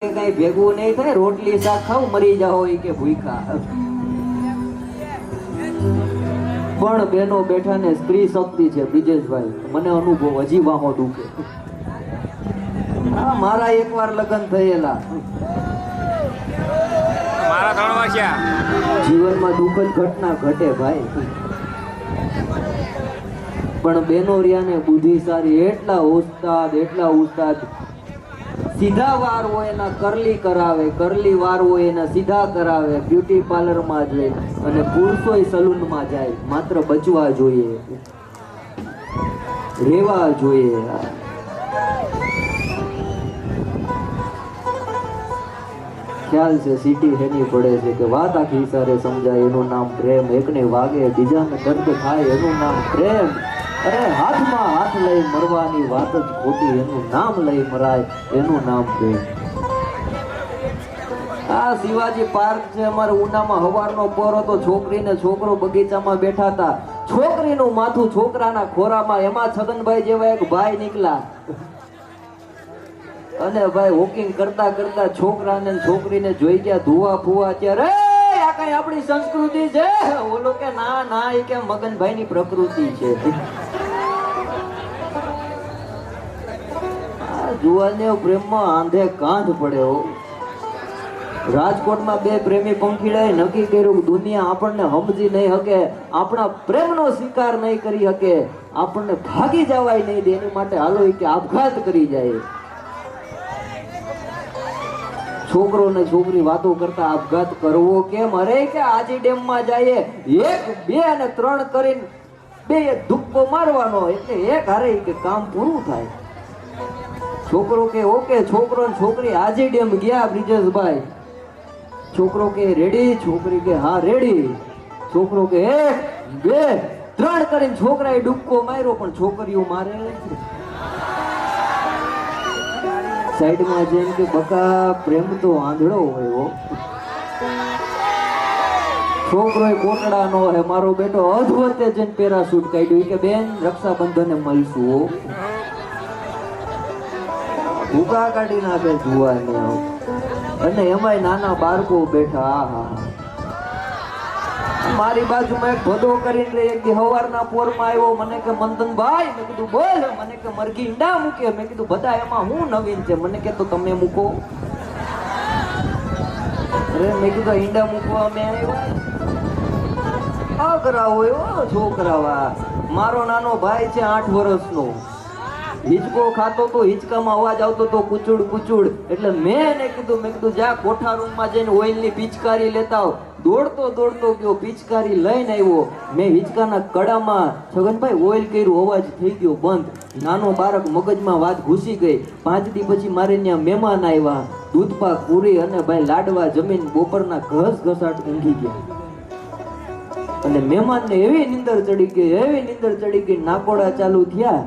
કઈ ભેગું નહીં થાય, રોટલી શાક ખાવ મરી જાઓ કે ભૂખા. પણ બેનો બેઠા ને સ્ત્રી શક્તિ છે બ્રિજેશભાઈ, મને અનુભવ હજી વાહો દુખે. મારા એકવાર લગ્ન થયેલા, મારા 3 વાગ્યા. જીવનમાં દુઃખદ ઘટના ઘટે ભાઈ, પણ બેનો રિયા ને બુદ્ધિ સારી, એટલા ઉસ્તાદ સીધા વાર હોય એના કરલી કરાવે, કરલી વાર હોય એના સીધા કરાવે, બ્યુટી પાર્લર માં જાય અને પુરુષોય સલૂન માં જાય. માત્ર બચવા જોઈએ, રેવા જોઈએ. ખ્યાલ છે સિટી હેની પડે છે કે વાત આખી સારે સમજાય, એનું નામ પ્રેમ. એકને વાગે બીજાને દર્દ થાય, એનું નામ પ્રેમ. અરે હાથમાં હાથ લઈ મરવાની વાત જ ખોટી, એનું નામ લઈ મરાય, એનું નામ પ્રેમ. આ શિવાજી પાર્ક છે અમારે ઉનામાં. હવારનો પોરો તો છોકરી ને છોકરો બગીચામાં બેઠા હતા, છોકરીનું માથું છોકરાના ખોરામાં. એમાં છગનભાઈ જેવા એક ભાઈ નીકળ્યા અને ભાઈ વોકિંગ કરતા કરતા છોકરાને છોકરીને જોઈ ગયા ધુવા ફુવા. ત્યારે આ કઈ આપણી સંસ્કૃતિ છે? ઓલો કે ના ના, એ કે મગનભાઈ ની પ્રકૃતિ છે. જુવાને પ્રેમમાં આંધે કાંધ પડ્યો. રાજકોટમાં 2 પ્રેમી પંખીડાએ નક્કી કર્યું, દુનિયા આપણને સમજી નહીં શકે, આપણા પ્રેમનો સ્વીકાર નહીં કરી શકે, આપણને ભાગી જવાય નહીં દે, એની માટે હાલો કે આપઘાત કરી જાય. છોકરો ને છોકરી વાતો કરતા આપઘાત કરવો કેમ? અરે કે આજી ડેમ માં જાય, 1, 2 અને 3 કરીને 2 ધુક્કો મારવાનો, એટલે એક હારે કે કામ પૂરું થાય. છોકરો કે ઓકે, છોકરો ને છોકરી આજી ડેમ ગયા બ્રિજેશભાઈ. છોકરો કે રેડી, છોકરી કે હા રેડી. છોકરો કે 1, 2, 3 કરીને છોકરાએ ડૂબકો માર્યો, પણ છોકરીઓ મારે સાઈડમાં જેમ કે બકા પ્રેમ તો આંધળો હોય. છોકરો કોટડા નો હે, મારો બેટો અધવતે જઈને પેરાશૂટ કાઢ્યું કે બેન રક્ષાબંધને મળશું. ભૂકા કાઢી નાખે જુવાને, અને એમાંય નાના બાળકો બેઠા. મારી બાજુમાં એક ભદો કરીને એક હવારના પોરમાં આવ્યો. મને કે મંથનભાઈ, મેં કીધું બોલ. મને કે મરઘી ઈંડા મૂકે. મેં કીધું બધા એમાં હું નવીન છે? મને કે તો તમે મૂકો. અરે મેં કીધું ઈંડા મૂકવા અમે આવ્યા. અઘરા હોય છોકરાવા. મારો નાનો ભાઈ છે 8 વર્ષનો, હિંચકો ખાતો તો હિંચકામાં અવાજ આવતો તો કુચુડ કુચુડ. એટલે મેં એને કીધું, મેં કીધું જા કોઠા રૂમમાં જઈને ઓઇલની પિચકારી લેતા આવ. દોડતો ગયો, પિચકારી લઈને આવ્યો. મેં હિંચકાના કડામાં છગનભાઈ ઓઇલ કર્યું, અવાજ થઈ ગયો બંધ. નાનો બાળક મગજમાં વાત ઘૂસી ગઈ. 5 દી પછી મારે ત્યાં મહેમાન આવ્યા, દૂધપાક પૂરી અને ભાઈ લાડવા જમીન બપોરના ઘસઘસાટ ઊંઘી ગયા. અને મહેમાનને એવી નીંદર ચડી ગઈ, નાકોડા ચાલુ થયા.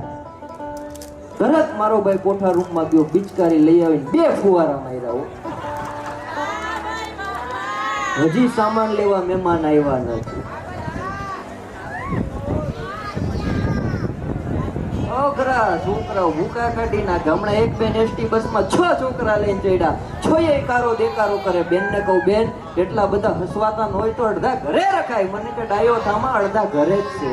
તરત મારો ભાઈ કોઠા રૂમમાં ગયો, પિચકારી લઈ આવીને 2 ફુવારા માર્યા. હજી સામાન લેવા મહેમાન આવ્યા નથી. અઘરા છોકરાઓ ભૂકા કાઢી નાખે. હમણાં એક બેન એસટી બસમાં 6 છોકરા લઈને ચડ્યા. 6 કારો દેકારો કરે. બેનને કહું બેન એટલા બધા હસવાતા ન હોય તો અડધા ઘરે રખાય. મને કે ડાયો થામાં અડધા ઘરે જ છે.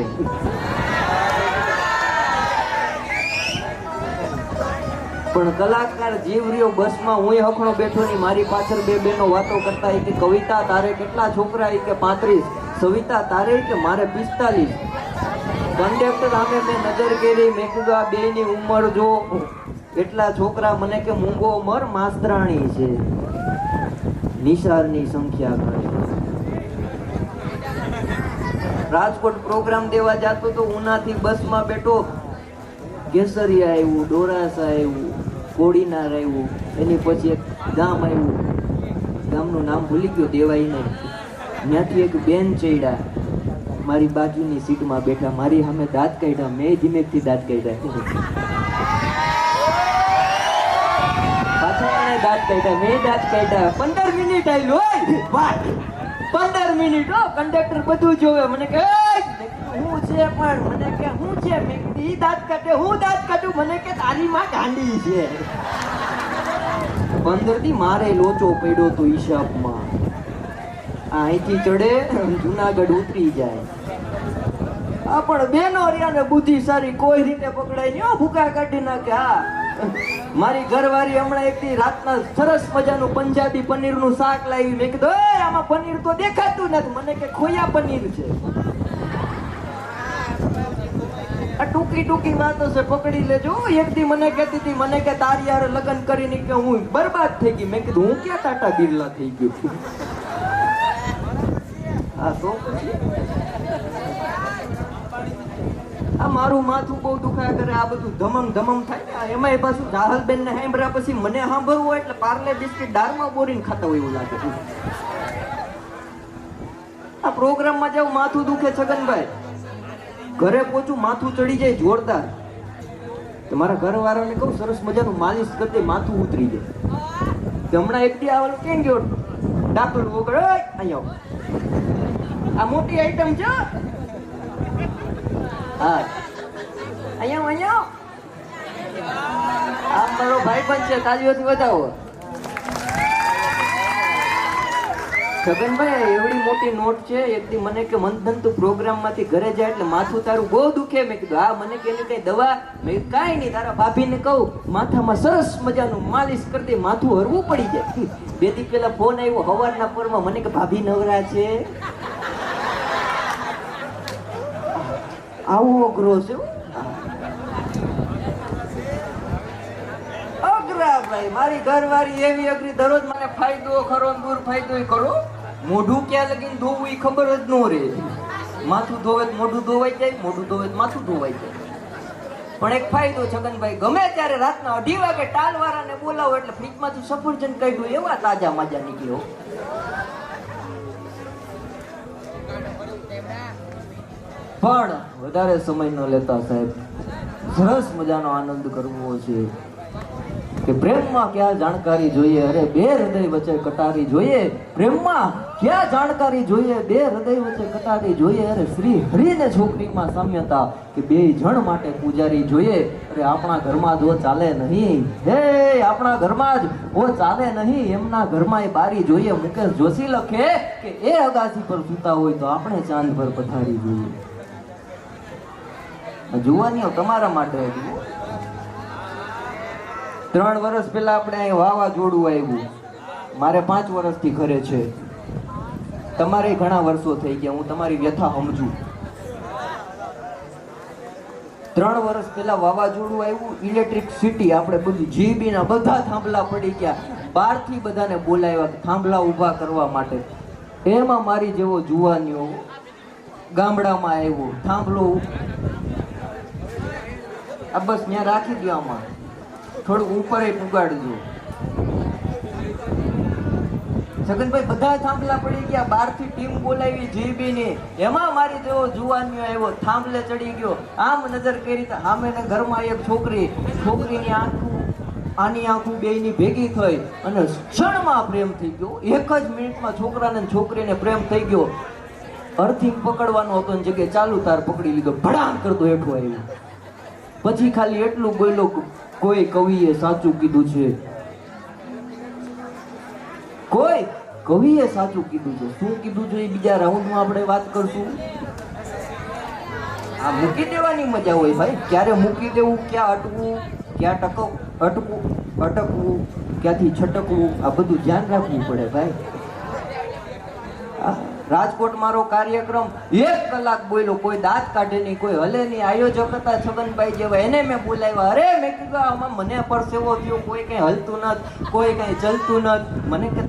પણ કલાકાર જીવ રહ્યો બસમાં. હું હખણો બેઠો ની, મારી પાછળ 2 બહેનો વાતો કરતા. કે કવિતા તારે કેટલા છોકરા? કે 35. સવિતા તારે? કે મારે 45. કંડક્ટર સામે મેં નજર કરી, મેં કીધું આ 2 ની ઉંમર જો. એટલા છોકરા? મને કે મૂંગો મર માસ્તરાણી છે, નિશાળની સંખ્યા ઘણી. રાજકોટ પ્રોગ્રામ દેવા જતો તો ઉનાથી બસમાં બેઠો. કેસરિયા આવ્યું, ડોરાસા આવ્યું, કોડીનાર આવ્યું, એની પછી એક ગામ આવ્યું, ગામનું નામ ભૂલી ગયો, દેવાય નહીં. ત્યાંથી એક બેન ચડ્યા, મારી બાજુની સીટમાં બેઠા. મારી સામે દાંત કાઢ્યા, મેં ધીમેકથી દાંત કાઢ્યા. પાછા એને દાંત કાઢ્યા, મેં દાંત કાઢ્યા. 15 મિનિટ આવી હોય, 15 મિનિટ. કંડક્ટર બધું જોવે. મને કે હું છે, પણ મને કે હું છે? મેં કીધું ઈ દાંત કાઢે, હું દાંત કાઢું. મને કે તારી માં ગાંડી છે. 15 થી મારે લોચો પડ્યો તો હિસાબમાં. આ અહીંથી ચડે જુનાગઢ ઉતરી જાય. આ પણ બેનો રહ્યા ને બુદ્ધિ સારી, કોઈ રીતે પકડાય નહીં. ભૂકા કાઢી નાખે. હા, મારી ઘરવાળી હમણાં એકથી રાતના સરસ મજાનું પંજાબી પનીરનું શાક લાવી. મેં કીધું ઓય આમાં પનીર તો દેખાતું નથી. મને કે ખોયા પનીર છે. આ ટૂંકી ટૂંકી વાતો છે, પકડી લેજો. એક દી મને કહેતી હતી, મને કે તારી યાર લગ્ન કરીને કે હું બરબાદ થઈ ગઈ. મેં કીધું હું ક્યાં ટાટા બિરલા થઈ ગયો. હા તો આ મારું માથું બહુ દુખાયા કરે. આ બધું ધમમ ધમમ થાય. એમાંય પાછું જાહલબેન ને સાંભળ્યા પછી મને સાંભળવું હોય એટલે પાર્લે બિસ્કિટ દાળમાં બોરીને ખાતા હોય એવું લાગે. આ પ્રોગ્રામમાં જાવ માથું દુખે છગનભાઈ, ઘરે પહોંચું માથું ચડી જાય જોરદાર. તો મારા ઘરવાળાને કહું સરસ મજાનું માલિશ કરતી માથું ઉતરી જાય. તો હમણાં એક દી આવેલું કેમ ગયો ડાકડું વગર અહીંયા આ મોટી આઈટમ છે. હા અહીંયા આ મારો ભાઈબંધ છે, તાલીઓથી વધાવો. છગનભાઈ એવડી મોટી નોટ છે. એક દી મને કે મંથન તું પ્રોગ્રામ માંથી ઘરે જાય એટલે માથું તારું બહુ દુખે. મેં કીધું હા. મને કે એની કઈ દવા? મેં કાંઈ નહીં, તારા ભાભીને કહું માથામાં સરસ મજાનું માલિશ કરતી માથું હરવું પડી જાય. બે દી પેલા ફોન આવ્યો હવારના પરમાં, મને કે ભાભી નવરા છે. આવો અઘરો છે અઘરા ભાઈ. મારી ઘરવાળી એવી અઘરી, દરરોજ મને ફાયદો ખરો દૂર ફાયદો કરો. મોઢું ક્યાં લગીને ધોવું એ ખબર જ ન રહે. માથું ધોવે મોઢું ધોવાઈ જાય, મોઢું ધોવે માથું ધોવાઈ જાય. પણ એક ફાયદો છગનભાઈ, ગમે ત્યારે રાતના 2:30 વાગે ટાલવાળાને બોલાવો એટલે ફ્રીજમાંથી સફરજન કાઢ્યું એવા તાજા માજા નીકળ્યો. પણ વધારે સમય ન લેતા સાહેબ, સરસ મજાનો આનંદ કરવો છે. કે પ્રેમમાં ક્યાં જાણકારી જોઈએ, અરે બે હૃદય વચ્ચે કટારી જોઈએ. પ્રેમમાં ક્યાં જાણકારી જોઈએ, બે હૃદય વચ્ચે કટારી જોઈએ. અરે શ્રી હરિને છોકરીમાં સામ્યતા, કે બે જણ માટે પૂજારી જોઈએ. અરે આપણા ઘરમાં જો ચાલે નહીં, હે આપણા ઘરમાં જ ઓ ચાલે નહીં, એમના ઘરમાં એ બારી જોઈએ. મુકેશ જોશી લખે કે એ અગાસી પર સૂતા હોય તો આપણે ચાંદ પર પથારી જોઈએ. જુવાનીઓ તમારા માટે હતી. 3 વર્ષ પહેલા આપણે અહીં વાવાઝોડું આવ્યું. મારે 5 વર્ષથી ઘરે છે. તમારે ઘણા વર્ષો થઈ ગયા. હું તમારી વ્યથા સમજુ. 3 વર્ષ પહેલા વાવાઝોડું આવ્યું, ઇલેક્ટ્રિસિટી આપણે બધું જીબી ના બધા થાંભલા પડી ગયા. બહારથી બધાને બોલાવ્યા થાંભલા ઊભા કરવા માટે. એમાં મારી જેવો જુવાનીઓ ગામડામાં આવ્યો, થાંભલો આ બસ ત્યાં રાખી દો, આમાં થોડુંક ઉપર પુગાડજો. છગનભાઈ બધા થાંભલા પડી ગયા. બહારથી ટીમ બોલાવી જીબી ની. એમાં મારી જેવો જુવાનીઓ આવ્યો, થાંભલે ચડી ગયો. આમ નજર કરી સામે ઘરમાં એક છોકરીની આની આંખું બેયની ભેગી થઈ અને ક્ષણમાં પ્રેમ થઈ ગયો. એક જ મિનિટમાં છોકરાને છોકરીને પ્રેમ થઈ ગયો. અર્થિંગ પકડવાનો હતો ને જગ્યાએ ચાલુ તાર પકડી લીધો. ભડામ કરતો હેઠો આવ્યો. પછી ખાલી એટલું બોલ્યો, કોઈ કવિએ સાચું કીધું છે, કોઈ કવિએ સાચું કીધું છે. શું કીધું છે એ બીજા રાઉન્ડમાં આપણે વાત કરશું. આ મૂકી દેવાની મજા હોય ભાઈ. ક્યારે મૂકી દેવું, ક્યાં અટવું, ક્યાં અટકવું, ક્યાંથી છટકવું, આ બધું ધ્યાન રાખવું પડે ભાઈ. રાજકોટ મારો કાર્યક્રમ 1 કલાક બોલ્યો, કોઈ દાંત કાઢે નહીં, કોઈ હલે નહીં. આયોજક હતા છગનભાઈ જેવા, એને મેં બોલાવ્યા. અરે મેં કીધું આમાં મને પરસેવો થયો, કોઈ કઈ હલતું નથી, કોઈ કઈ ચલતું નથી. મને કે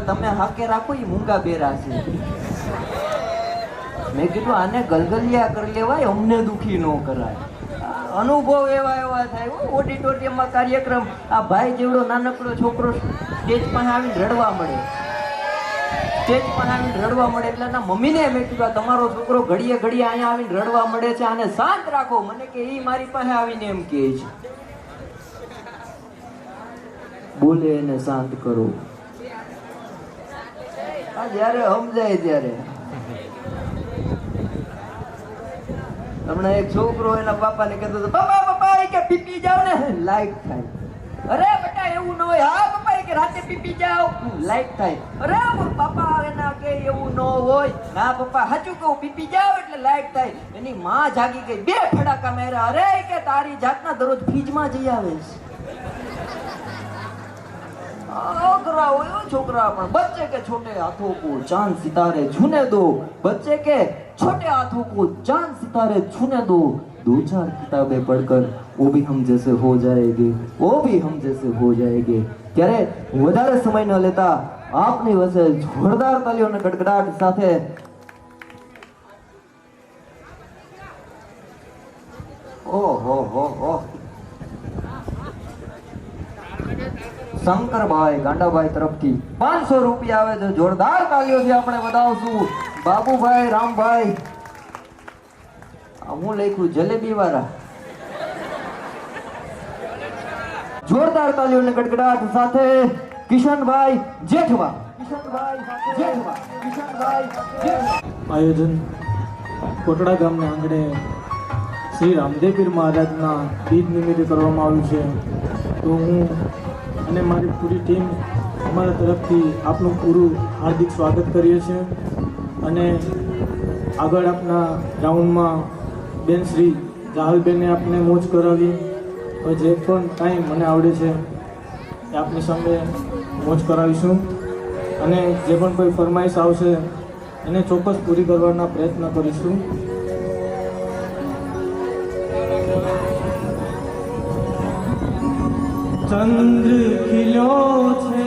તમે હાકે રાખો, એ મૂંગા બેરા છે. મેં કીધું આને ગલગલિયા કરી લેવાય, અમને દુખી ન કરાય. અનુભવ એવા થાય. ઓડિટોરિયમમાં કાર્યક્રમ, આ ભાઈ જેવડો નાનકડો છોકરો સ્ટેજ પાસે આવીને રડવા મળે. એટલે એના મમ્મીને મેં કીધું તમારો છોકરો ઘડીએ અહીંયા આવીને રડવા મળે છે, આને શાંત રાખો. મને કે એ મારી પાસે આવીને એમ કહે છે, બોલે એને શાંત કરો. આ જયારે સમજાય ત્યારે. હમણાં એક છોકરો એના બાપાને કહેતો હતો, પપ્પા કે પીપી જાવ ને લાઈટ થાય. અરે બેટા એવું ન હોય. હા પપ્પા કે રાતે પીપી જાવ લાઈટ થાય. અરે બાપા એના કે એવું ન હોય. ના પપ્પા સાચું કહું, પીપી જાવ એટલે લાઈટ થાય. એની માં જાગી ગઈ, 2 ફડાકા માર્યા. અરે કે તારી જાતના દરરોજ ફ્રીજમાં જઈ આવે છે. છોકરા હોય છોકરા, પણ બચ્ચે કે છોटे हाथों को चांद सितारे छूने दो, बच्चे के छोटे हाथों को चांद सितारे छूने दो, 2-4 किताबें पढ़कर वो भी हम जैसे हो जाएंगे, वो भी हम जैसे हो जाएंगे. ત્યારે વધારે સમય ન લેતા આપની વચ્ચે જોરદાર તાલીઓના ગડગડાટ સાથે ઓહો હો હો શંકરભાઈ ગાંડાભાઈ તરફથી 500 રૂપિયા આવે છે. જોરદાર તાલીઓથી આપણે વધાવશું. બાબુભાઈ રામભાઈ, હું લખ્યું જલેબી વાળા. જોરદાર તાલીઓને ગડગડાટ સાથે કિશનભાઈ જેઠવા. આયોજન કોટડા ગામના આંગણે શ્રી રામદેવ પીર મહારાજના બીજ નિમિત્તે કરવામાં આવ્યું છે. તો હું અને મારી પૂરી ટીમ અમારા તરફથી આપનું પૂરું હાર્દિક સ્વાગત કરીએ છીએ. અને આગળ આપના રાઉન્ડમાં બેન શ્રી જાહલબેને આપને મોજ કરાવી. હવે જે પણ ટાઈમ મને આવડે છે એ આપની સામે મોજ કરાવીશું. અને જે પણ કોઈ ફરમાઈશ આવશે એને ચોક્કસ પૂરી કરવાના પ્રયત્ન કરીશું. ચંદ્ર ખીલ્યો છે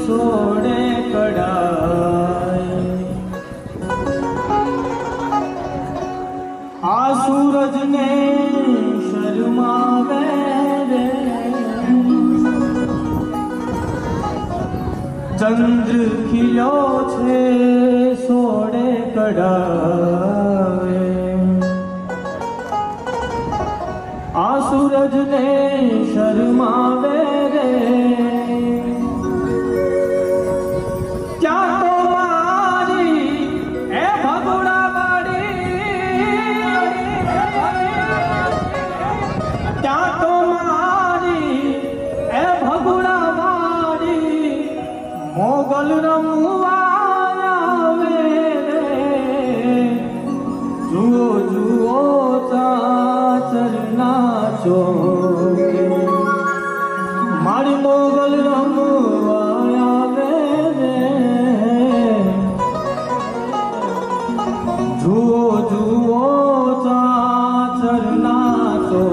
સોળે કડાય, આ સૂરજને શરમાવે રે. ચંદ્ર ખીલ્યો છે સોળે કડાય, આ સૂરજને શરમાવે રે. ક્યાં તો મારી એ ભગુડા વાળી, ક્યાં તો મારી એ ભગુડા વાળી મોગલ રમવા આવે રે. જુઓ જુઓ ચરનાચો મારી મોગલ રમવા આવે રે. જુઓ જુઓ ચરનાચો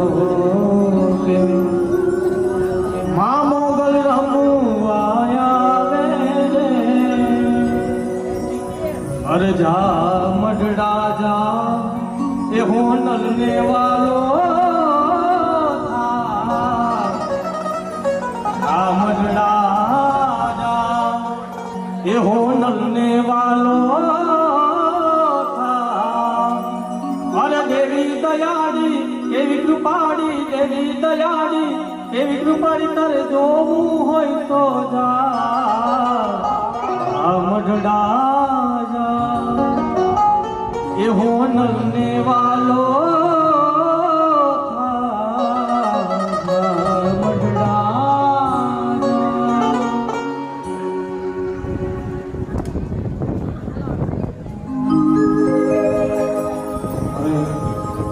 મા મોગલ રમવા આવે રે. અરે જા મઢડા જા એ હોનલ ને વાલો એ હોનલ ને વાલો થા. અરે દેવી દયાળી એવી કૃપાળી, દેવી દયાળી એવી કૃપાળી, તારે જોવું હોય તો જા મઢડા જા. એ હોનલ ને વાલો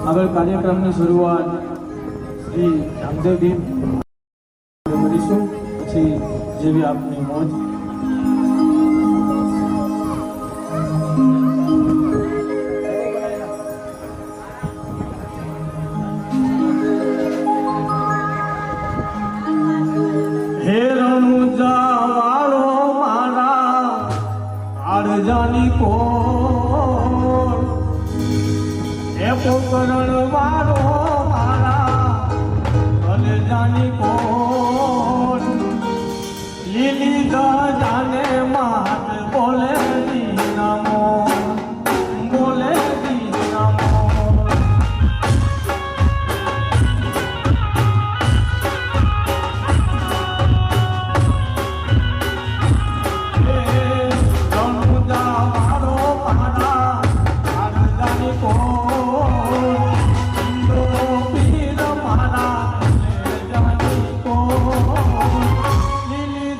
આગળ કાર્યક્રમની શરૂઆત શ્રી રામદેવજી કરીશું. પછી જેવી આપની મોજ. હે રણુજા વાળો મારા આડજાની કો પોકરણ વાળો મારા કલેજાની કોટ લીલી જાને માત બોલે દીનામો, બોલે દીનામો. રણુજા વાળો મારા આડજાની કોટ લીલી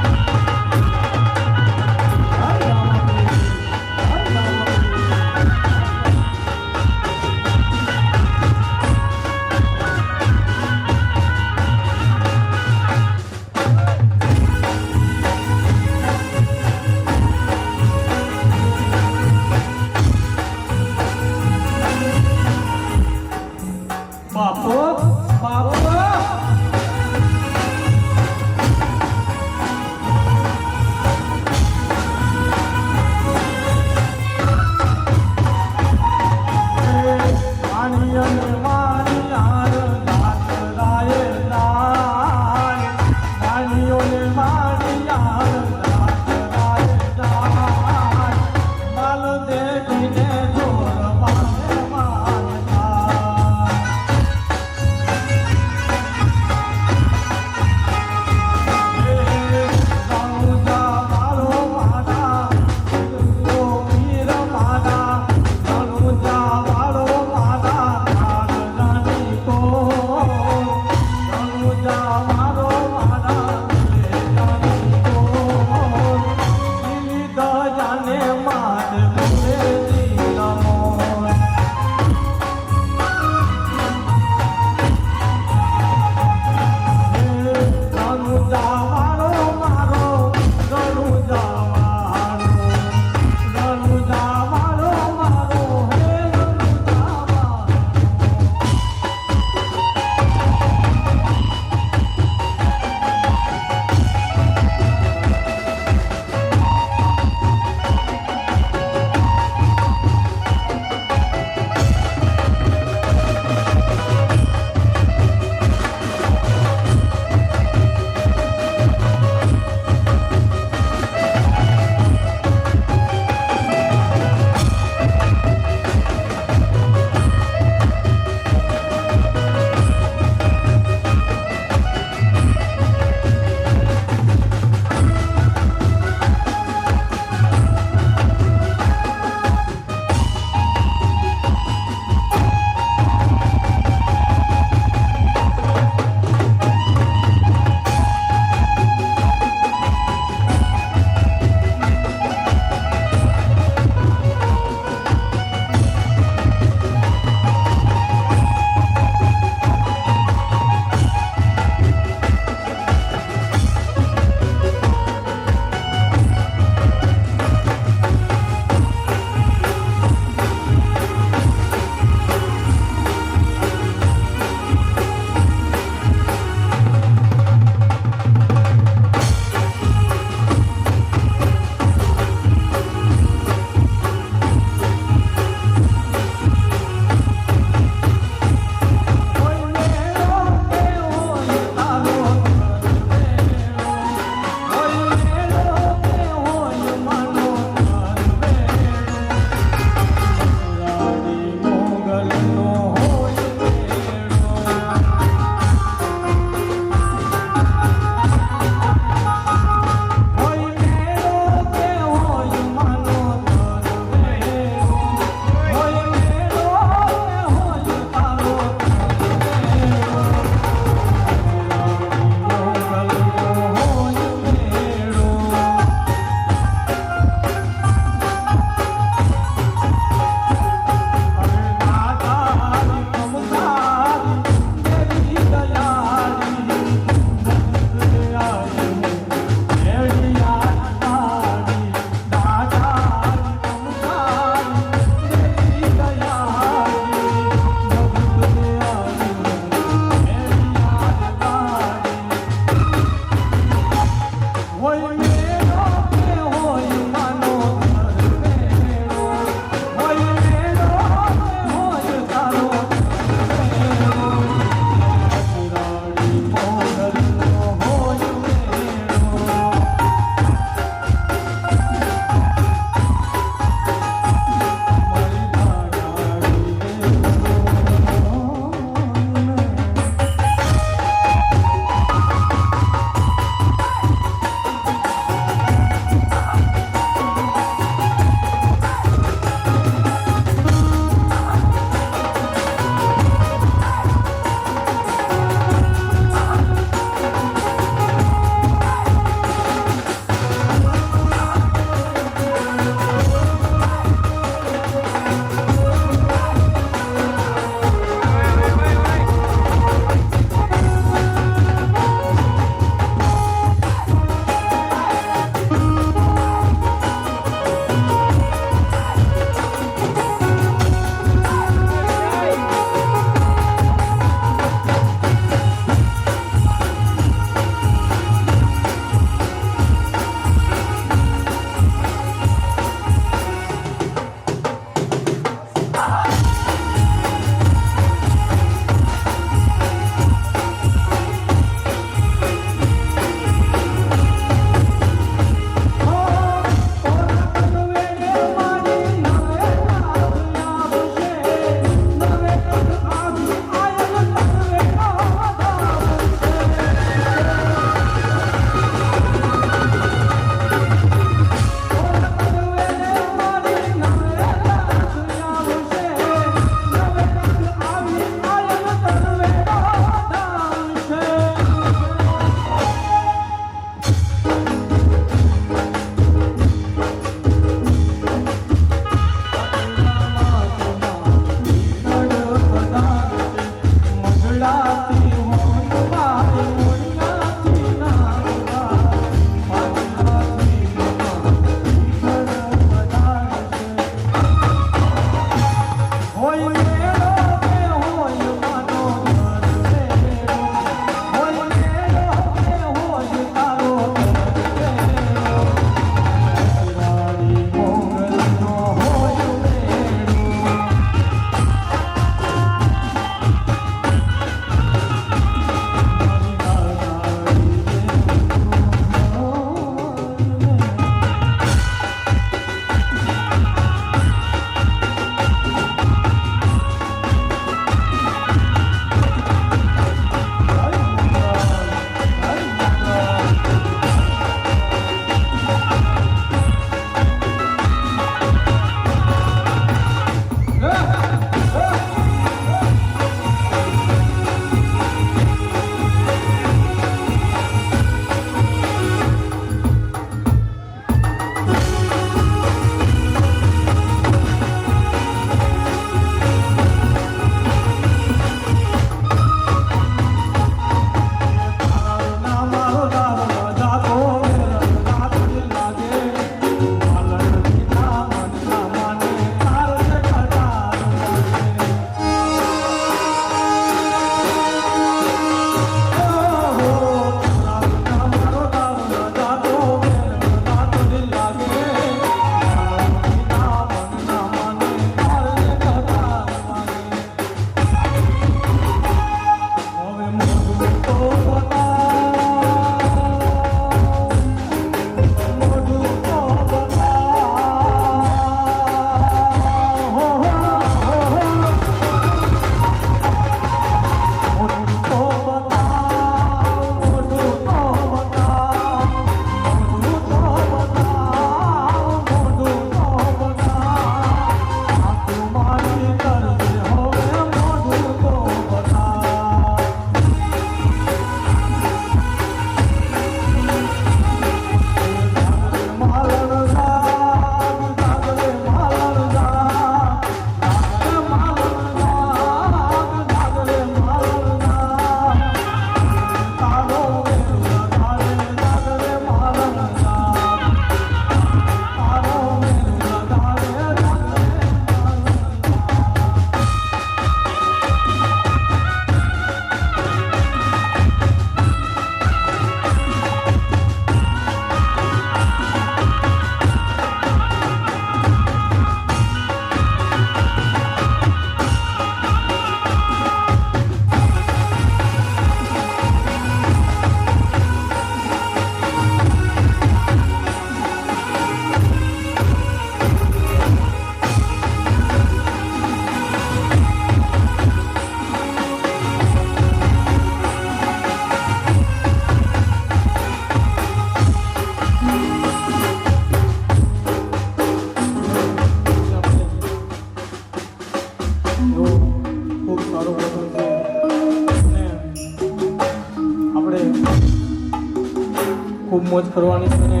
મોજ કરવાની છે અને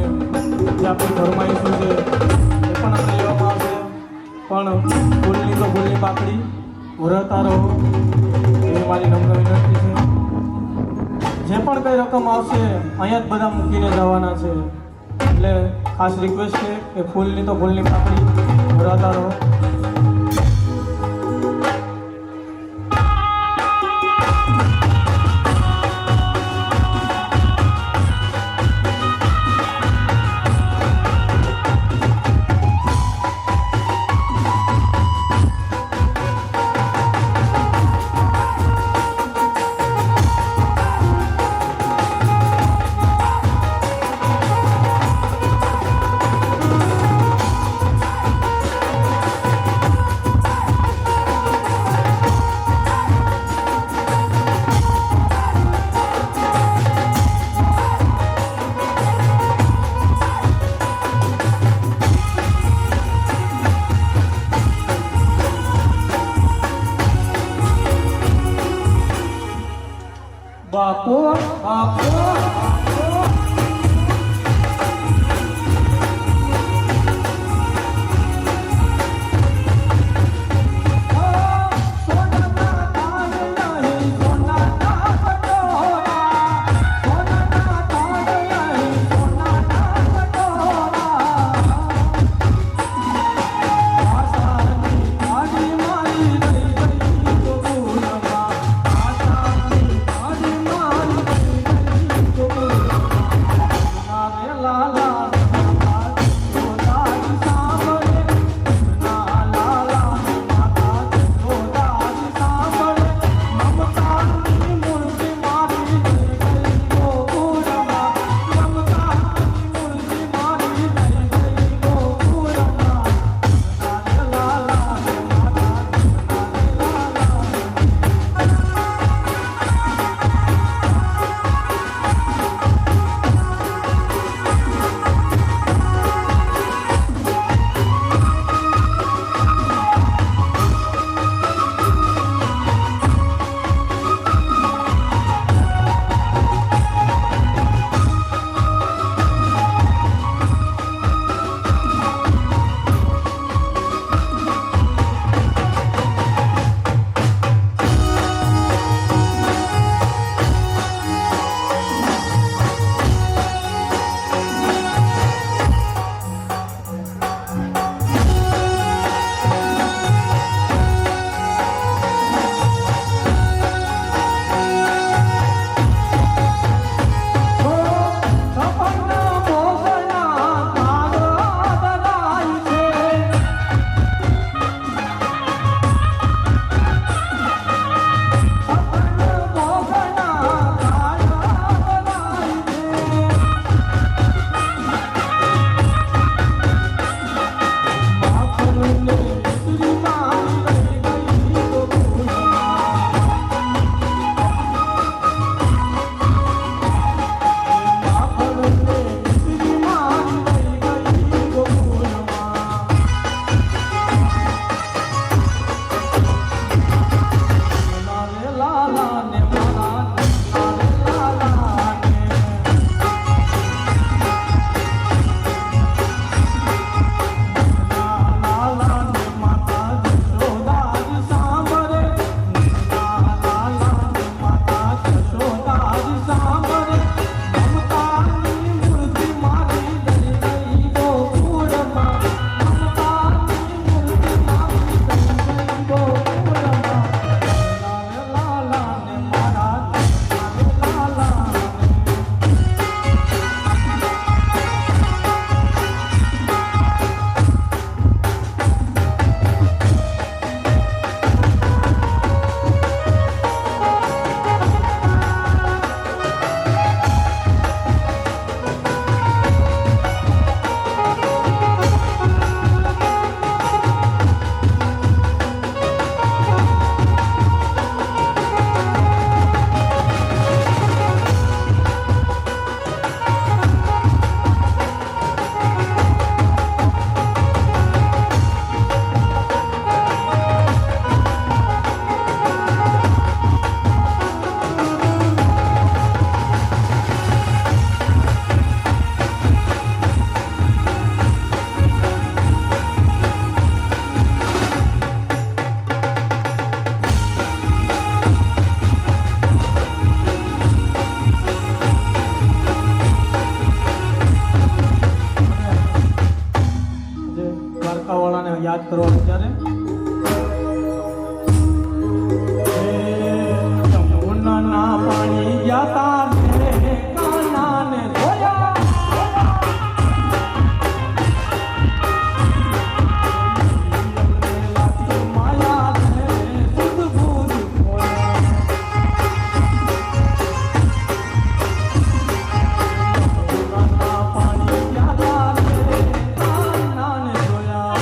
જે આપણી ફરમાઈશું છે એ પણ આપણે લેવામાં આવશે. પણ ફૂલની તો ફૂલની પાકડી ભરતા રહો એવી મારી નમ્ર વિનંતી છે. જે પણ કંઈ રકમ આવશે અહીંયા જ બધા મૂકીને જવાના છે, એટલે ખાસ રિક્વેસ્ટ છે કે ફૂલની તો ફૂલની પાકડી ભરતા રહો. બાપો બાપો યાદ કરવા વિચારે યમુનાના પાણી ગયા તા ને કાનાને ધોયા માયા ને સુધ બુધ ખોયા યમુનાના પાણી ગયા તા ને કાનાને ધોયા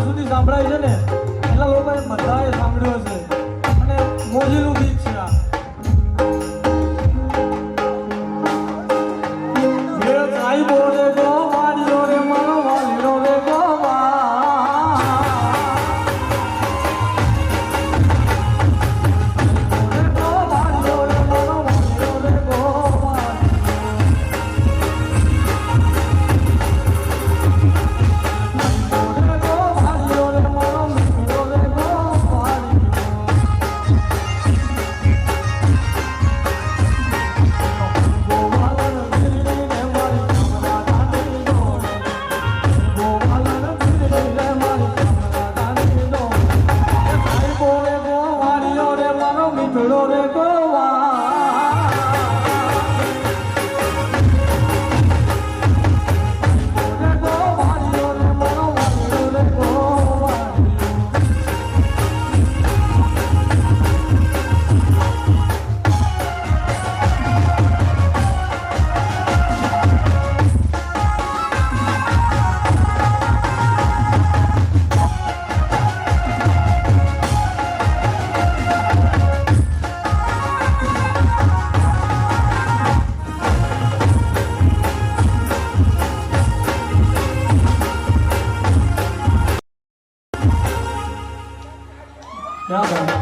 સુધી સાંભળાય છે ને એટલા લોકોએ બધાએ સાંભળ્યો છે અને મોજીલું ગીત છે આ. એ સાહેબો રે ગો વાડીઓ રે મારો વાલીડો રે ગો क्या बात है.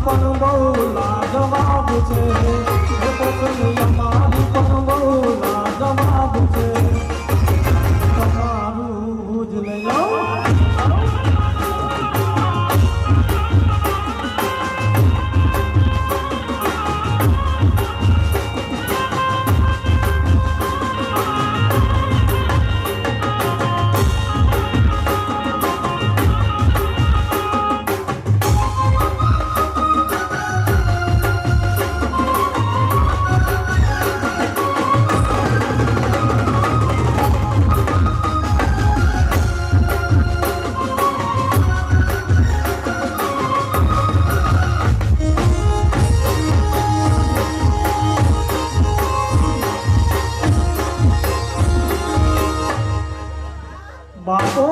પણ બહુ લાજવાબ છે, એ પસંદ અમારી પણ બહુ લાજવાબ છે, તમારું જ લઈ લો. બાપો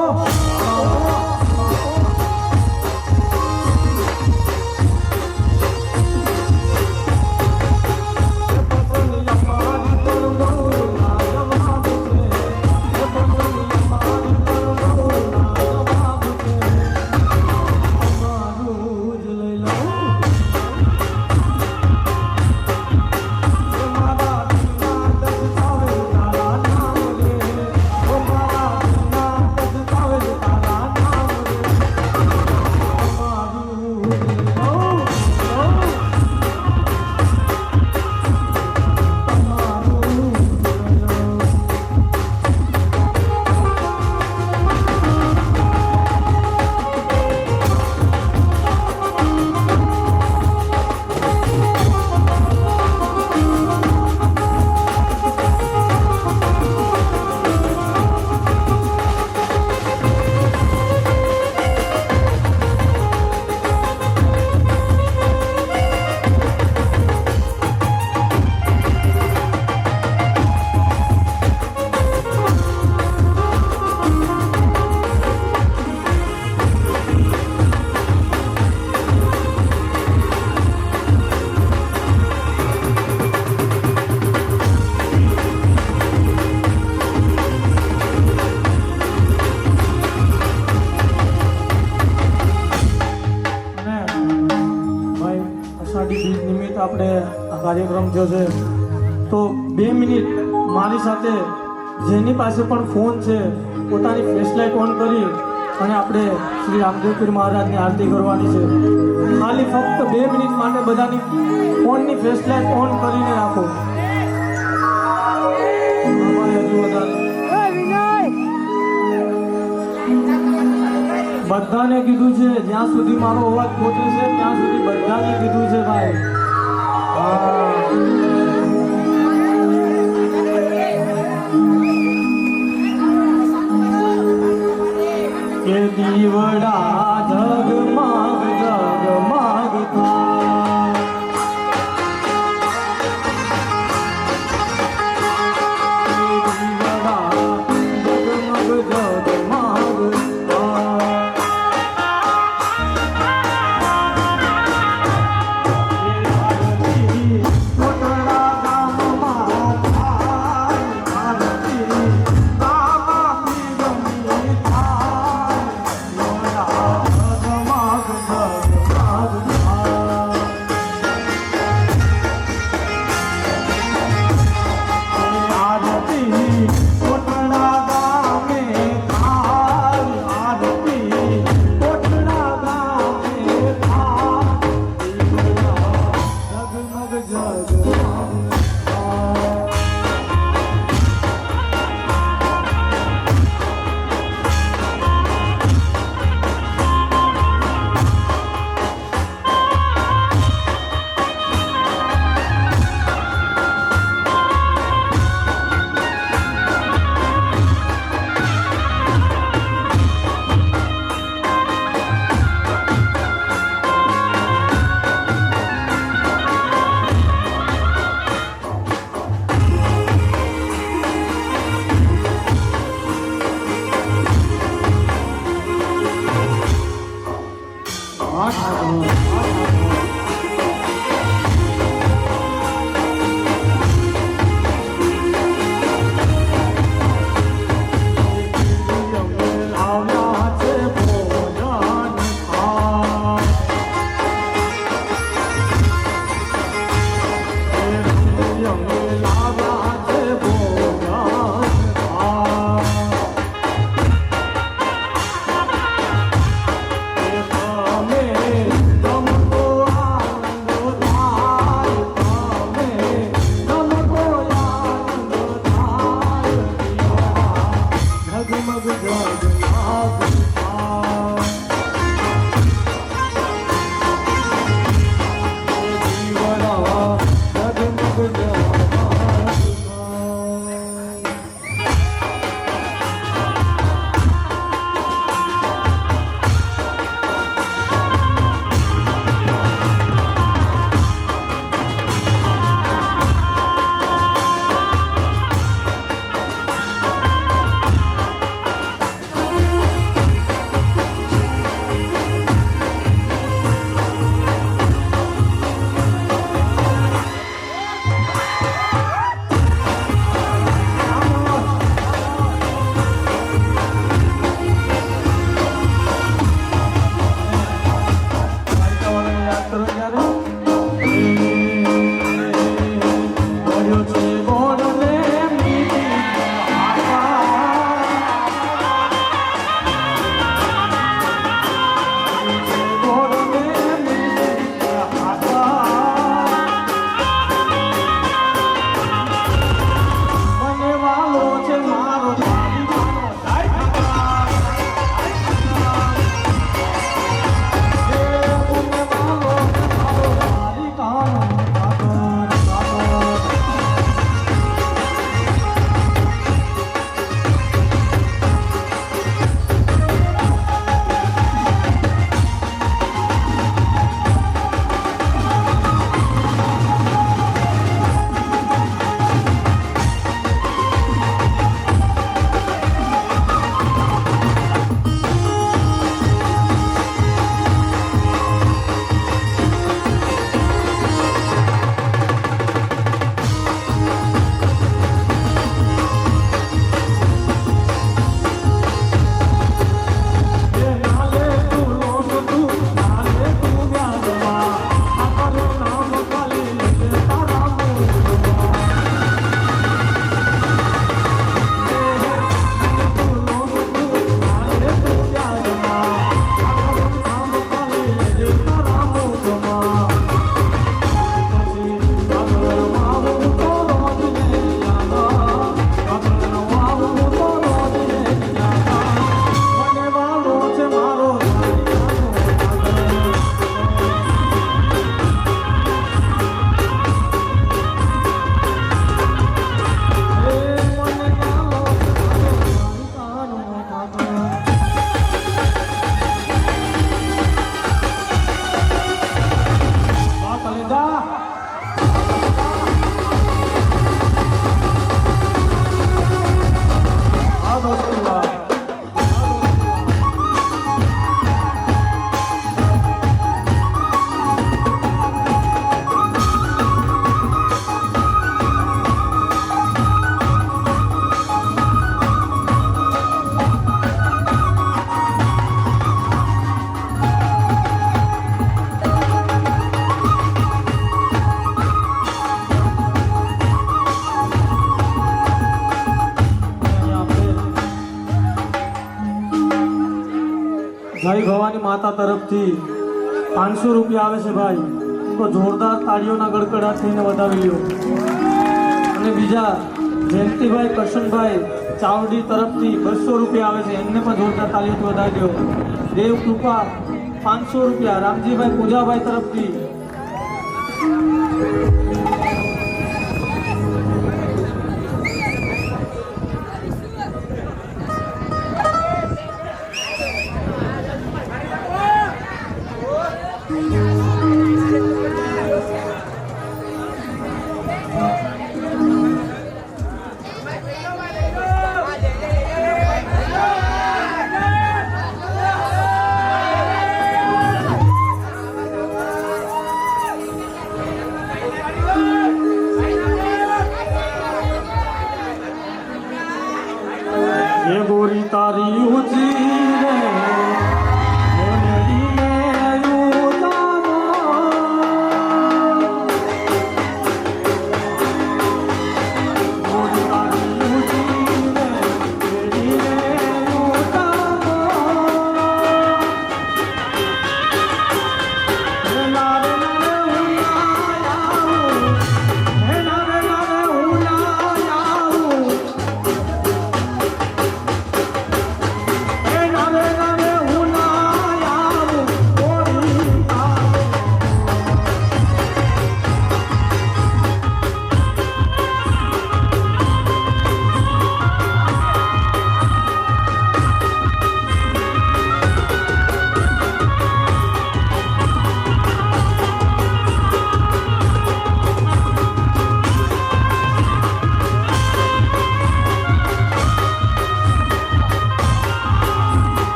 આપણે આ કાર્યક્રમ થયો છે તો 2 મિનિટ મારી સાથે જેની પાસે પણ ફોન છે પોતાની ફ્લેશલાઇટ ઓન કરી અને આપણે શ્રી રામદેવ પીર મહારાજની આરતી કરવાની છે. ખાલી ફક્ત 2 મિનિટ માટે બધાની ફોનની ફ્લેશલાઇટ ઓન કરીને રાખો. બધાને કીધું છે જ્યાં સુધી મારો અવાજ પહોંચે છે ત્યાં સુધી બધાને કીધું છે ભાઈ. કે દીવડા જગમગ જગમગ થાય, દીવડા જગમગ જગમગ જય ભવાની માતા તરફથી 500 રૂપિયા આવે છે ભાઈ, તો જોરદાર તાળીઓના ગડગડાટ થઈને વધાવી લ્યો. અને બીજા જયંતિભાઈ કરશનભાઈ ચાવડી તરફથી 200 રૂપિયા આવે છે, એમને પણ જોરદાર તાળીઓથી વધાવી દો. દેવ કૃપા 500 રૂપિયા રામજીભાઈ પૂજાભાઈ તરફથી. ये गोरी तारी ऊंची रे मोनड़ी में उतारो, गोरी तारी ऊंची रे मोनड़ी में उतारो, हे नारे नारे उलायाओ, हे नारे नारे उलायाओ,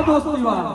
દોસ્તી વાત.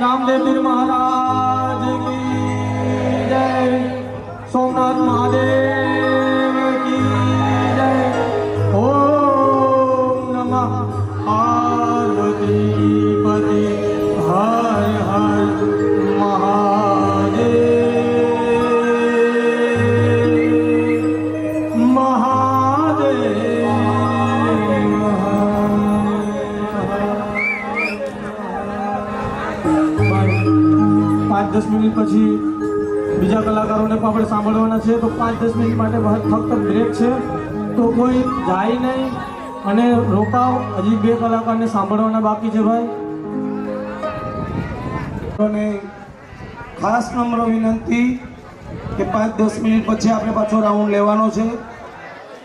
नामदेव पीर महाराज की जय, सोमनाथ महादेव की जय। ओम नमः पार्वती पति हर हर महादेव महादेव। 5-10 મિનિટ પછી બીજા કલાકારોને પણ આપણે સાંભળવાના છે. તો 5-10 મિનિટ માટે ફક્ત બ્રેક છે, તો કોઈ જાય નહીં અને રોકાવ. હજી 2 કલાકારને સાંભળવાના બાકી છે ભાઈ. અને ખાસ નમ્ર વિનંતી કે 5-10 મિનિટ પછી આપણે પાછો રાઉન્ડ લેવાનો છે,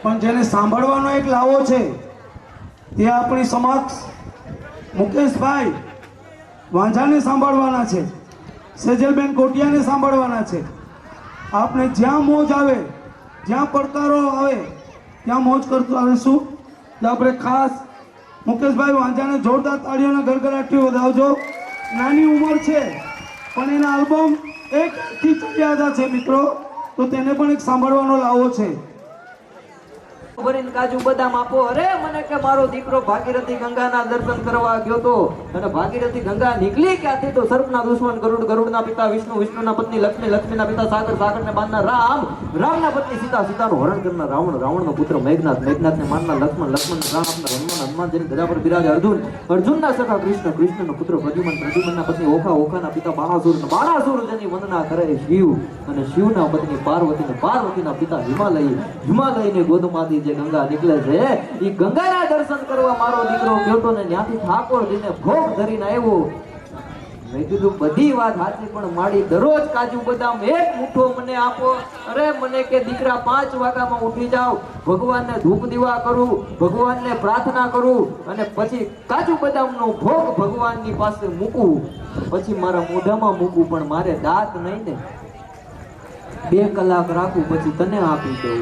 પણ જેને સાંભળવાનો એક લાવો છે તે આપણી સમક્ષ મુકેશભાઈ વાંઝાને સાંભળવાના છે, સેજલબેન કોટિયાને સાંભળવાના છે. આપણે જ્યાં મોજ આવે, જ્યાં પડકારો આવે ત્યાં મોજ કરતા આવીશું. તો આપણે ખાસ મુકેશભાઈ વાંઝાને જોરદાર તાળીઓના ગડગડાટથી વધાવજો. નાની ઉંમર છે પણ એના આલ્બમ 1 થી ચડિયાતા છે મિત્રો, તો તેને પણ એક સાંભળવાનો લાવો છે. ભરીને કાજુ બદામ આપો. અરે મને કે મારો દીકરો ભાગીરથી ગંગાના દર્શન કરવા ગયો તો, અને ભાગીરથી ગંગા નીકળી ક્યાંથી? તો સર્પના દુશ્મન ગરુડ, ગરુડના પિતા વિષ્ણુ, વિષ્ણુના પત્ની લક્ષ્મી, લક્ષ્મીના પિતા સાગર, સાગરને બાંધનાર રામ, રામના પત્ની સીતા, સીતાનું હરણ કરનાર રાવણ, રાવણનો પુત્ર મેઘનાથ, મેઘનાથને મારનાર લક્ષ્મણ, લક્ષ્મણ રામ આપનાર હનુમાન, હનુમાન જેની ગદા પર બિરાજ અર્જુન, અર્જુનના સખા કૃષ્ણ, કૃષ્ણનો પુત્ર પ્રદ્યુમન, પ્રદ્યુમનના પત્ની ઓખા, ઓખાના પિતા બાણાસુર, બાણાસુર જેની વંદના કરે શિવ, અને શિવના પત્ની પાર્વતીને, પાર્વતીના પિતા હિમાલય, હિમાલયની ગોદમાંથી જે ગંગા નીકળે છે એ ગંગાના દર્શન કરવા મારો દીકરો ગયો તો ને ત્યાંથી ઠાકોરજીને ભોગ ધરીને આવ્યો. મેં કીધું બધી વાત સાચી, પણ મારી દરરોજ કાજુ બદામ 1 મુઠ્ઠો મને આપો. અરે મને કે દીકરા 5 વાગ્યામાં ઉઠી જાવ, ભગવાનને ધૂપ દીવા કરું, ભગવાનને પ્રાર્થના કરું, અને પછી કાજુ બદામનો ભોગ ભગવાનની પાસે મૂકું, પછી મારા મોઢામાં મૂકું, પણ મારે દાંત નહીં ને 2 કલાક રાખું પછી તને આપી દઉં.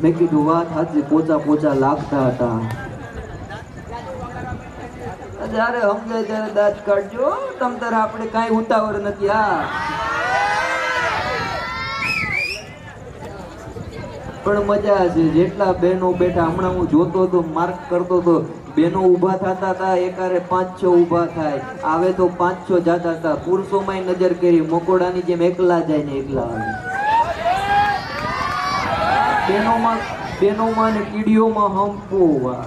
મેં કીધું વાત સાચી, પોચા પોચા લાગતા હતા. જયારે સમજાય ત્યારે દાંત કાઢજો, તમ તારે આપણે કાંઈ ઉતાવળ નથી. પણ મજા છે. જેટલા બહેનો બેઠા, હમણાં હું જોતો હતો, માર્ક કરતો હતો, બહેનો ઊભા થતા હતા, એકારે 5-6 ઊભા થાય, આવે તો 5-6 જતા હતા. પુરુષોમાં નજર કરી, મકોડાની જેમ એકલા જાય ને એકલા આવે. બેનોમાં ને કીડીઓમાં હંપોવા,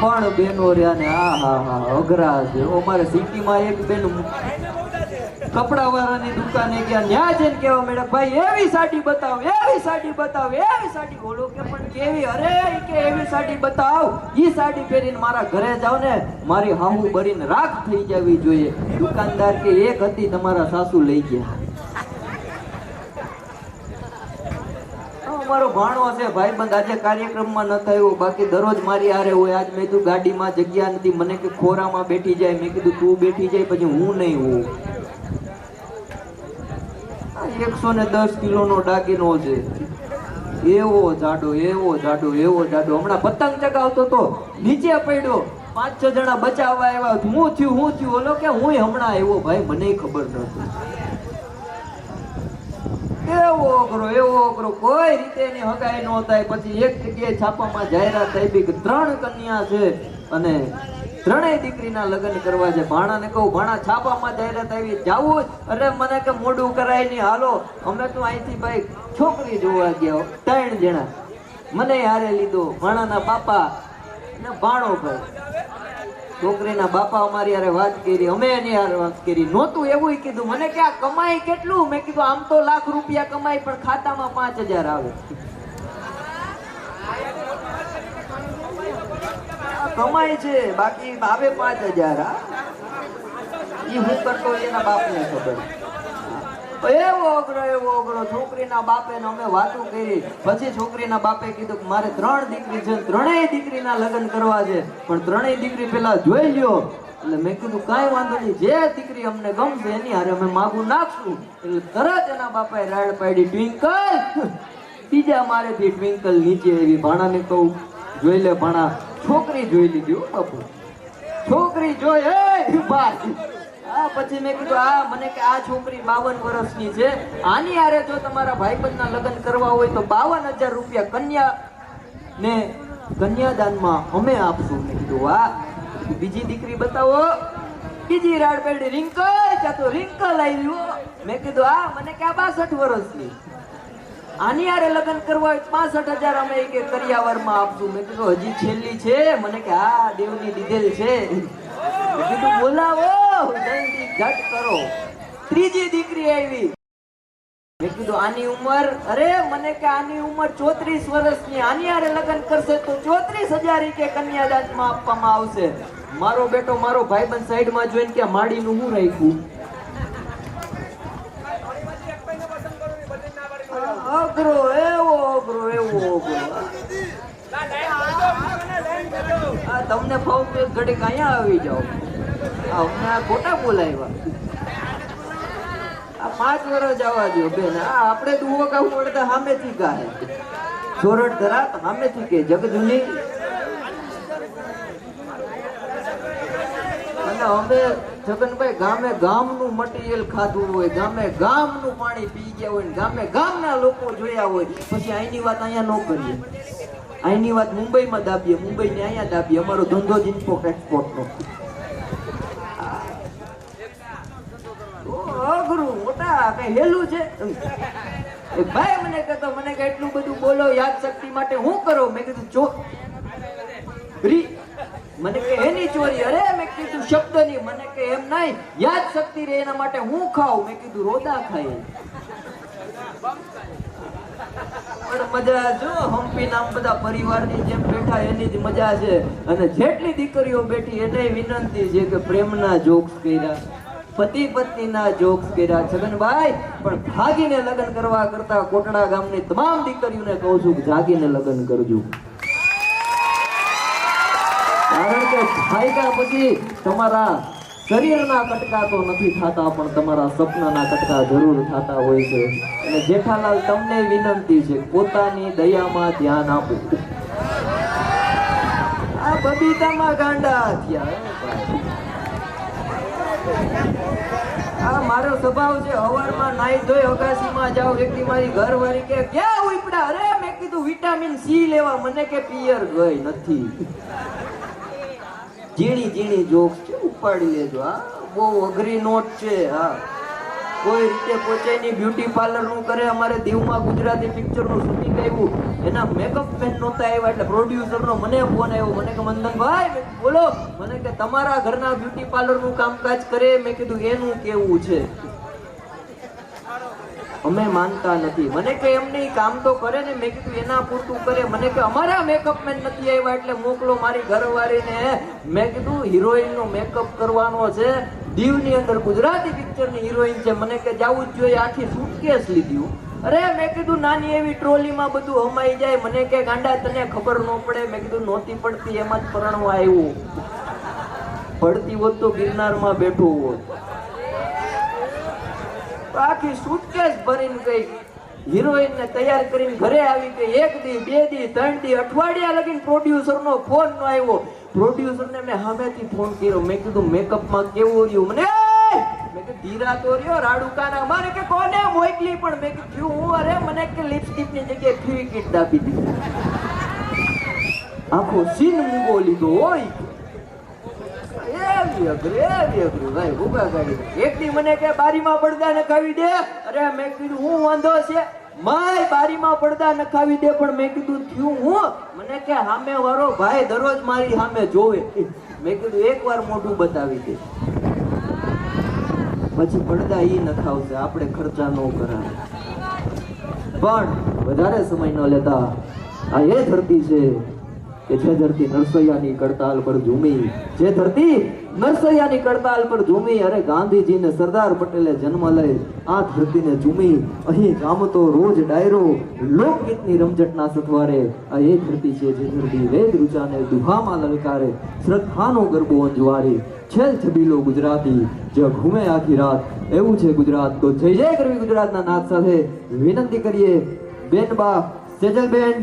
પણ બેનો રહ્યા ને અઘરા છે. અમારે સિટીમાં એક બેન કપડા વાળાની દુકાને ગયા, ન્યા જઈને કેવા મેડમ ભાઈ એવી સાડી બતાવ, એવી સાડી બતાવ, એવી સાડી. બોલો કે પણ કેવી? અરે કે એવી સાડી બતાવ, ઈ સાડી પહેરીને મારા ઘરે જાવ ને મારી હાહુ બરીને રાખ થઈ જવી જોઈએ. દુકાનદાર કે એક હતી, તમારા સાસુ લઈ ગયા. મારો ભાણો છે ભાઈબંધ, આજે કાર્યક્રમમાં ન થયો, બાકી દરરોજ મારી હારે હોય. આજ મેં કીધું ગાડીમાં જગ્યા નથી, મને કે ખોરામાં બેઠી જાય. મેં કીધું તું બેઠી જાય પછી હું નહીં હોઉં. 110 કિલોનો દાગીનો છે, એવો જાડો, એવો જાડો, એવો જાડો. હમણાં પતંગ ચગાવતો તો નીચે પડ્યો, 5-6 જણા બચાવવા આવ્યા. હું થયું ઓલો કે હું હમણાં આવ્યો. ભાઈ મને ખબર નથી. એવો અઘરો, કોઈ રીતે એની હગાઈ નો થાય. પછી એક જગ્યાએ છાપામાં જાહેરાત આવી કે 3 કન્યા છે અને 3 દીકરીના લગ્ન કરવા છે. ભાણાને કહું, ભાણા છાપામાં જાહેરાત આવી, જાવું? અરે મને કે મોડું કરાય નહીં, હાલો. અમે તો અહીંથી ભાઈ છોકરી જોવા ગયા, 3 જણા. મને હારે લીધો, ભાણાના બાપા ને ભાણો ભાઈ. છોકરીના બાપા અમારી હારે વાત કરી, અમે એની હારે વાત કરી. નહોતું એવું કીધું. મને કે આ કમાઈ કેટલું? મેં કીધું આમ તો લાખ રૂપિયા કમાઈ, પણ ખાતામાં 5000 આવે. કમાઈ છે, બાકી આવે 5000. એ હું કરતો એના બાપને ખબર. એવો અઘરો છોકરીના બાપે ને અમે વાતો કરી. પછી છોકરીના બાપે કીધું કે મારે 3 દીકરી છે, 3 દીકરીના લગ્ન કરવા છે, પણ 3 દીકરી પેલા જોઈ લ્યો. એટલે મેં કીધું કાંઈ વાંધો નહીં, જે દીકરી અમને ગમશે એની હારે અમે માગું નાખશું. એટલે તરત એના બાપાએ રાડ પાડી, ટ્વિંકલ. બીજા મારેથી ટ્વિંકલ નીચે આવી. ભાણાને કહું જોઈ લે ભાણા. છોકરી જોઈ લીધી હો બાપુ, છોકરી જોઈ. પછી મેં કીધું મને કે આ છોકરી 52 વર્ષની છે, આની હારે જો તમારા ભાઈબંધના લગ્ન કરવા હોય તો 52000 રૂપિયા કન્યા ને કન્યાદાનમાં અમે આપશું. મેં કીધું વાહ. બીજી દીકરી બતાવો. બીજી રાડ પેડી, રિંકલ. ત્યાં તો રિંકલ આવ્યું. મેં કીધું મને કે 62 વર્ષની, આની હારે લગ્ન કરવા હોય 65000 અમે કે કરિયાવરમાં આપશું. મેં કીધું હજી છેલ્લી છે? મને કે દેવની દીધેલ છે. મેં કીધું બોલાવો. જલ્દી ઝટ કરો. ત્રીજી દીકરી આવી. મેં કીધું આની ઉંમર, અરે મને કે આની ઉંમર 34 વર્ષની, આની હારે લગ્ન કરશે તો 34,000 કે કન્યાદાનમાં આપવામાં આવશે. મારો બેટો મારો ભાઈબંધ સાઈડમાં જોઈને કે માડીનું હું રાખ્યું. અઘરો એવો અઘરો એવો અઘરો. આ તમને ફાવતું એક ઘડીક અહીંયા આવી જાઓ. અમને આ ખોટા બોલાવ્યા. આ 5 વર્ષ જવા દો બેન. આ આપણે દુવો કામ પડતા સામેથી ગાય સોરઠ ધરા સામેથી કે જગજુની. અને અમે છગનભાઈ ગામે ગામનું મટીરિયલ ખાધું હોય, ગામે ગામનું પાણી પી ગયા હોય, ગામે ગામના લોકો જોયા હોય, પછી અહીંની વાત અહીંયા ન કરીએ. અહીંની વાત મુંબઈમાં દાબીએ, મુંબઈને અહીંયા દાબીએ. અમારો ધંધો જ ઇમ્પોર્ટ એક્સપોર્ટનો. અઘરું મોટા કઈ હેલું છે. એક ભાઈ મને કહેતો, મને કે એટલું બધું બોલો યાદ શક્તિ માટે હું કરો? મેં કીધું ચોરી. મને કે એની ચોરી? અરે મેં કીધું શબ્દની. મને કે એમ નહીં, યાદ શક્તિ રે એના માટે હું ખાઉં. મેં કીધું રોદા ખાય. પણ મજા જો હમ્પી નામ બધા પરિવારની જેમ બેઠા એની જ મજા છે. અને જેટલી દીકરીઓ બેઠી એને વિનંતી છે કે પ્રેમના જોક્સ કર્યા, પતિ પત્નીના જોક્સ કર્યા છગનભાઈ, પણ ભાગીને લગ્ન કરવા કરતા કોટડા ગામની તમામ દીકરીઓને કહું છું કે જાગીને લગ્ન કરજો. કારણ કે ભાગ્યા પછી તમારા શરીરના કટકા તો નથી થતા, પણ તમારા સપનાના કટકા જરૂર થતા હોય છે. અને જેઠાલાલ તમને વિનંતી છે પોતાની દયામાં ધ્યાન આપો. આ બબીતામાં ગાંડા થયા. આ મારો સ્વભાવ છે, હવારમાં નાઈ ધોઈ અગાસીમાં જાવ, વ્યક્તિ મારી ઘરવાળી કે ક્યાં ઉપડા? અરે મેં કીધું વિટામિન સી લેવા. મને કે પિયર ગઈ નથી. ઝીણી ઝીણી જોક્સ છે, ઉપાડી લેજો. હા બહુ અઘરી નોટ છે. હા કોઈ રીતે પહોંચે નહીં. બ્યુટી પાર્લર નું કરે. અમારે દીવમાં ગુજરાતી પિક્ચર નું શૂટિંગ આવ્યું, એના મેકઅપ મેન નહોતા આવ્યા એટલે પ્રોડ્યુસર નો મને ફોન આવ્યો. મને કે મંદનભાઈ બોલો. મને કે તમારા ઘરના બ્યુટી પાર્લર નું કામકાજ કરે. મેં કીધું એનું કેવું છે? અમે માનતા નથી. મને કે એમ નહીં, કામ તો કરે ને. મેં કીધું એના પૂરતું કરે. મને કે અમારા મેકઅપ મેન નથી આવ્યા એટલે મોકલો મારી ઘરવાળીને. મેં કીધું હિરોઈન નો મેકઅપ કરવાનો છે, દીવની અંદર ગુજરાતી પિક્ચરની હિરોઈન છે. મને કે જાવું જ જોઈએ. આખી સુટકેસ લીધી. અરે મેં કીધું નાની એવી ટ્રોલીમાં બધું હમાઈ જાય. મને કે ગાંડા તને ખબર ન પડે. મેં કીધું નહોતી પડતી, એમાં જ પરણવા આવ્યું. પડતી હોત તો ગિરનારમાં બેઠો હોત. આખી સુટકેસ ભરીને ગઈ. હિરોઈન ને તૈયાર કરીને ઘરે આવી ગઈ. 1 દી 2 દી 3 દી અઠવાડિયા લગીને પ્રોડ્યુસર નો ફોન ન આવ્યો. પ્રોડ્યુસર ને મેં સામેથી ફોન કર્યો. મેં કીધું મેકઅપ માં કેવું રહ્યું? મને મેં કીધું ધીરા તો રહ્યો રાડુકાના. મારે કે કોને મોકલી? પણ મેં કીધું હું. અરે મને કે લિપસ્ટિક ની જગ્યાએ ફેવિકિટ દાબી દીધી. આખો સીન મૂગો લીધો હોય. એવી અઘરી ભાઈ ભૂગા ગાડી. એક દી મને કે બારીમાં પડદા નખાવી દે. અરે મેં કીધું હું વાંધો છે? માય બારીમાં પડદા નખાવી દે. પણ મેં કીધું થયું હું? મને કે સામે વાળો ભાઈ દરરોજ મારી સામે જોવે. મેં કીધું એકવાર મોઢું બતાવી દે, પછી પડદા ઈ નખાવશે, આપણે ખર્ચા ન કરાય. પણ વધારે સમય ન લેતા આ એ ધરતી છે કે જે ધરતી નરસૈયાની કડતાલ પર ઝૂમી, જે ધરતી નરસૈયાની કડતાલ પર ઝૂમી. અરે ગાંધીજીને સરદાર પટેલે જન્મ લઈ આ ધરતીને ઝૂમી. અહીં ગામતો રોજ ડાયરો લોકગીતની રમઝટના સથવારે. આ એ ધરતી છે જે ધરતી વેદ રૂચાને દુહામાં લલકારે, શ્રદ્ધાનો ગરબો અંજવારી, છેલ છબીલો ગુજરાતી જે ઘૂમે આખી રાત. એવું છે ગુજરાત. તો જય જય કરવી ગુજરાતના નાદ સાથે વિનંતી કરીએ બેનબા સેજલબેન